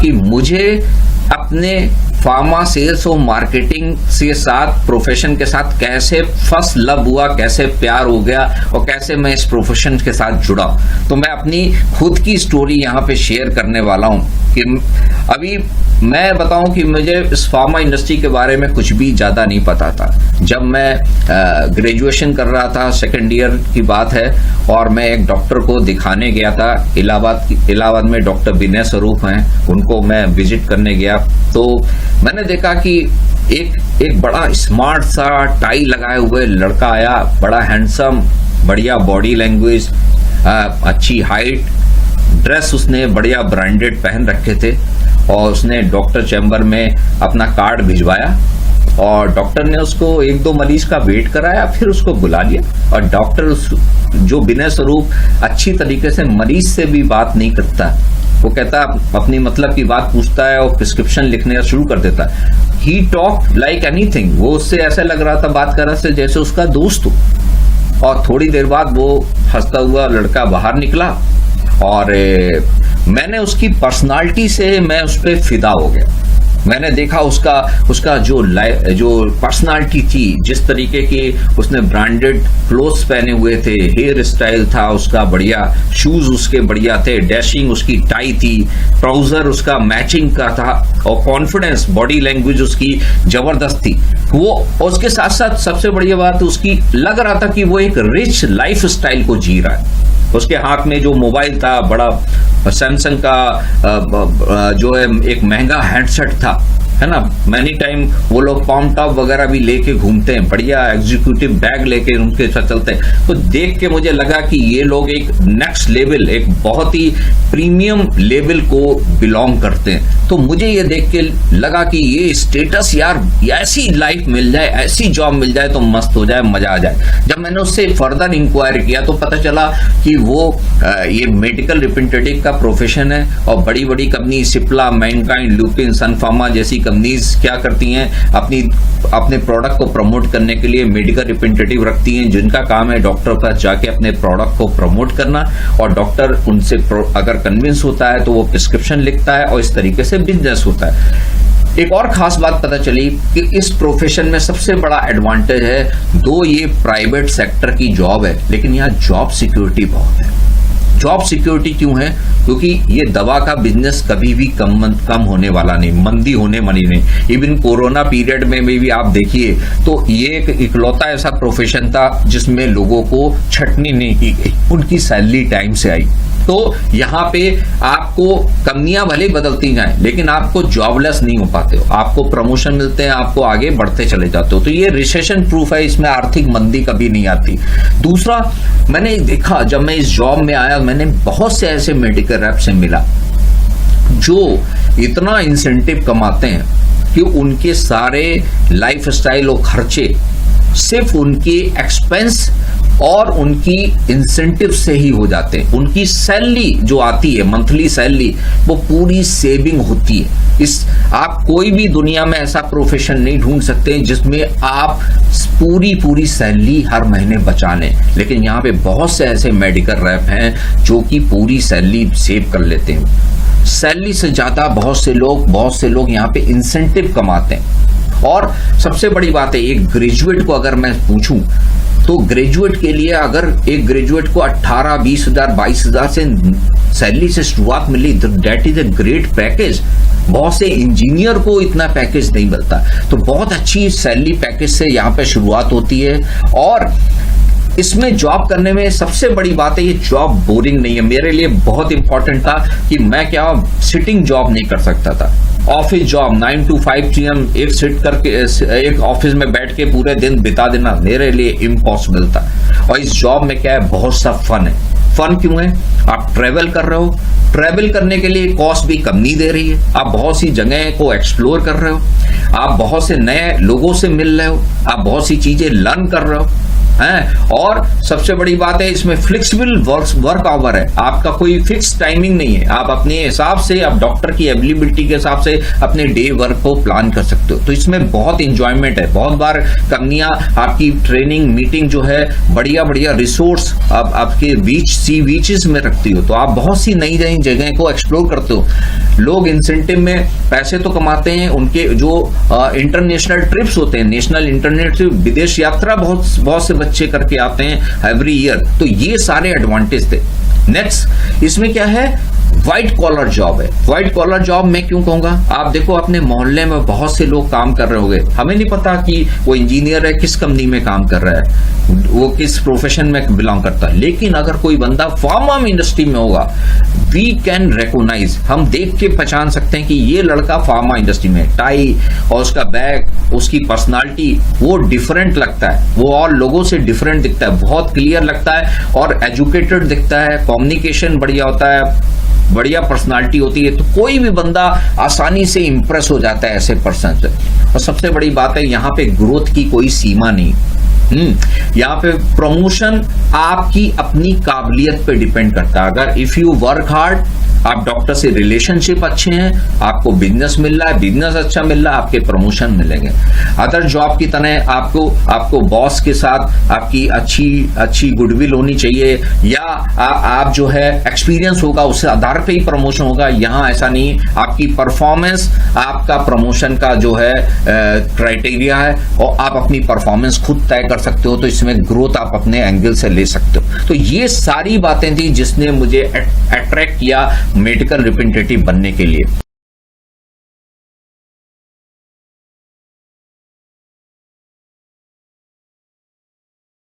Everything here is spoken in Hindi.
कि मुझे अपने फार्मा सेल्स और मार्केटिंग के साथ, प्रोफेशन के साथ कैसे फर्स्ट लव हुआ, कैसे प्यार हो गया और कैसे मैं इस प्रोफेशन के साथ जुड़ा। तो मैं अपनी खुद की स्टोरी यहाँ पे शेयर करने वाला हूँ कि अभी मैं बताऊं कि मुझे इस फार्मा इंडस्ट्री के बारे में कुछ भी ज्यादा नहीं पता था। जब मैं ग्रेजुएशन कर रहा था, सेकेंड ईयर की बात है, और मैं एक डॉक्टर को दिखाने गया था इलाहाबाद में, डॉक्टर विनय स्वरूप हैं, उनको मैं विजिट करने गया। तो मैंने देखा कि एक बड़ा स्मार्ट सा टाई लगाए हुए लड़का आया, बड़ा हैंडसम, बढ़िया बॉडी लैंग्वेज, अच्छी हाइट, ड्रेस उसने बढ़िया ब्रांडेड पहन रखे थे, और उसने डॉक्टर चैम्बर में अपना कार्ड भिजवाया और डॉक्टर ने उसको 1-2 मरीज का वेट कराया, फिर उसको बुला लिया। और डॉक्टर जो विनय स्वरूप अच्छी तरीके से मरीज से भी बात नहीं करता, वो कहता अपनी मतलब की बात पूछता है और प्रिस्क्रिप्शन लिखने शुरू कर देता है। ही टॉक लाइक एनीथिंग, वो उससे ऐसा लग रहा था बात कर रहा था जैसे उसका दोस्त हो। और थोड़ी देर बाद वो हंसता हुआ लड़का बाहर निकला और मैंने उसकी पर्सनालिटी से मैं उस पर फिदा हो गया। मैंने देखा उसका जो पर्सनालिटी थी, जिस तरीके की उसने ब्रांडेड क्लोथ्स पहने हुए थे, हेयर स्टाइल था उसका बढ़िया, शूज उसके बढ़िया थे, डैशिंग उसकी टाई थी, ट्राउजर उसका मैचिंग का था, और कॉन्फिडेंस, बॉडी लैंग्वेज उसकी जबरदस्त थी। वो उसके साथ साथ सबसे बढ़िया बात उसकी लग रहा था कि वो एक रिच लाइफ स्टाइल को जी रहा है। उसके हाथ में जो मोबाइल था, बड़ा सैमसंग का जो है एक महंगा हैंडसेट था, है ना। मैनी टाइम वो लोग पॉम टॉप वगैरह भी लेके घूमते हैं, बढ़िया एग्जीक्यूटिव बैग लेके उनके साथ चलते हैं। तो देख के मुझे लगा कि ये लोग एक नेक्स्ट लेवल, एक बहुत ही प्रीमियम लेवल को बिलोंग करते हैं। तो मुझे ये देख के लगा कि ये स्टेटस, यार ऐसी लाइफ मिल जाए, ऐसी जॉब मिल जाए तो मस्त हो जाए, मजा आ जाए। जब मैंने उससे फर्दर इंक्वायरी किया तो पता चला कि वो ये मेडिकल रिप्रेजेंटेटिव का प्रोफेशन है, और बड़ी बड़ी कंपनी सिप्ला, मैनकाइंड, लुपिन, सन फार्मा जैसी कंपनीज क्या करती हैं, अपने प्रोडक्ट को प्रमोट करने के लिए मेडिकल रिप्रेजेंटेटिव रखती हैं, जिनका काम है डॉक्टर के पास जाके अपने प्रोडक्ट को प्रमोट करना, और डॉक्टर उनसे अगर कन्विंस होता है तो वो प्रिस्क्रिप्शन लिखता है, और इस तरीके से बिजनेस होता है। एक और खास बात पता चली कि इस प्रोफेशन में सबसे बड़ा एडवांटेज है, दो ये प्राइवेट सेक्टर की जॉब है, लेकिन यहाँ जॉब सिक्योरिटी बहुत है। जॉब सिक्योरिटी क्यों है? क्योंकि ये दवा का बिजनेस कभी भी कम होने वाला नहीं, मंदी होने वाली नहीं। इवन कोरोना पीरियड में भी आप देखिए तो ये एक इकलौता ऐसा प्रोफेशन था जिसमें लोगों को छटनी नहीं की गई, उनकी सैलरी टाइम से आई। तो यहाँ पे आपको कंपनियां भले बदलती जाएं, लेकिन आपको जॉबलेस नहीं हो पाते हो, आपको प्रमोशन मिलते हैं, आपको आगे बढ़ते चले जाते हो। तो ये रिसेशन प्रूफ है, इसमें आर्थिक मंदी कभी नहीं आती। दूसरा, मैंने देखा जब मैं इस जॉब में आया, मैंने बहुत से ऐसे मेडिकल रैप से मिला जो इतना इंसेंटिव कमाते हैं कि उनके सारे लाइफ स्टाइल और खर्चे सिर्फ उनकी एक्सपेंस और उनकी इंसेंटिव से ही हो जाते हैं। उनकी सैलरी जो आती है, मंथली सैलरी, वो पूरी सेविंग होती है। आप कोई भी दुनिया में ऐसा प्रोफेशन नहीं ढूंढ सकते जिसमें आप पूरी सैलरी हर महीने बचा लें, लेकिन यहाँ पे बहुत से ऐसे मेडिकल रैप हैं जो कि पूरी सैलरी सेव कर लेते हैं। सैलरी से ज्यादा बहुत से लोग यहाँ पे इंसेंटिव कमाते हैं। और सबसे बड़ी बात है, एक ग्रेजुएट को अगर मैं पूछूं तो ग्रेजुएट के लिए, अगर एक ग्रेजुएट को 18, 20 हजार, 22 हजार से सैलरी से शुरुआत मिली, that is a great package. बहुत से इंजीनियर को इतना पैकेज नहीं मिलता, तो बहुत अच्छी सैलरी पैकेज से यहाँ पे शुरुआत होती है। और इसमें जॉब करने में सबसे बड़ी बात है, ये जॉब बोरिंग नहीं है। मेरे लिए बहुत इंपॉर्टेंट था कि मैं क्या सिटिंग जॉब नहीं कर सकता था। ऑफिस जॉब 9 to 5 PM एक सिट करके एक ऑफिस में बैठ के पूरे दिन बिता देना मेरे लिए इम्पॉसिबल था। और इस जॉब में क्या है, बहुत सा फन है। फन क्यों है? आप ट्रेवल कर रहे हो, ट्रेवल करने के लिए कॉस्ट भी कंपनी दे रही है, आप बहुत सी जगह को एक्सप्लोर कर रहे हो, आप बहुत से नए लोगों से मिल रहे हो, आप बहुत सी चीजें लर्न कर रहे हो। हैं। और सबसे बड़ी बात है इसमें फ्लेक्सिबल वर्क आवर है, आपका कोई फिक्स टाइमिंग नहीं है, आप अपने हिसाब से, आप डॉक्टर की अवेलेबिलिटी के हिसाब से अपने डे वर्क को प्लान कर सकते हो। तो इसमें बहुत इंजॉयमेंट है। बहुत बार कंपनियां आपकी ट्रेनिंग मीटिंग जो है बढ़िया बढ़िया रिसोर्स आपके सी बीचेस में रखती हो, तो आप बहुत सी नई नई जगह को एक्सप्लोर करते हो। लोग इंसेंटिव में पैसे तो कमाते हैं, उनके जो इंटरनेशनल ट्रिप्स होते हैं, नेशनल इंटरनेशनल विदेश यात्रा बहुत से बच्चे करके आते हैं एवरी ईयर। तो ये सारे एडवांटेज थे। नेक्स्ट इसमें क्या है, व्हाइट कॉलर जॉब है। व्हाइट कॉलर जॉब मैं क्यों कहूंगा, आप देखो अपने मोहल्ले में बहुत से लोग काम कर रहे होंगे, हमें नहीं पता कि वो इंजीनियर है, किस कंपनी में काम कर रहा है, वो किस प्रोफेशन में बिलोंग करता है। लेकिन अगर कोई बंदा फार्मा इंडस्ट्री में होगा, वी कैन रिकॉग्नाइज, हम देख के पहचान सकते हैं कि ये लड़का फार्मा इंडस्ट्री में, टाई और उसका बैग, उसकी पर्सनालिटी वो डिफरेंट लगता है, वो और लोगों से डिफरेंट दिखता है, बहुत क्लियर लगता है और एजुकेटेड दिखता है, कम्युनिकेशन बढ़िया होता है, बढ़िया पर्सनालिटी होती है, तो कोई भी बंदा आसानी से इंप्रेस हो जाता है ऐसे पर्सन से। और सबसे बड़ी बात है यहाँ पे ग्रोथ की कोई सीमा नहीं। यहाँ पे प्रमोशन आपकी अपनी काबिलियत पे डिपेंड करता है। अगर इफ यू वर्क हार्ड, आप डॉक्टर से रिलेशनशिप अच्छे हैं, आपको बिजनेस मिल रहा है, बिजनेस अच्छा मिल रहा है, आपके प्रमोशन मिलेंगे। अदर जॉब की तरह आपको बॉस के साथ आपकी अच्छी गुडविल होनी चाहिए, या आप जो है एक्सपीरियंस होगा उससे आधार पे ही प्रमोशन होगा। यहाँ ऐसा नहीं, आपकी परफॉर्मेंस आपका प्रमोशन का जो है क्राइटेरिया है, और आप अपनी परफॉर्मेंस खुद तय कर सकते हो। तो इसमें ग्रोथ आप अपने एंगल से ले सकते हो। तो ये सारी बातें थी जिसने मुझे अट्रैक्ट किया मेडिकल रिप्रेजेंटेटिव बनने के लिए।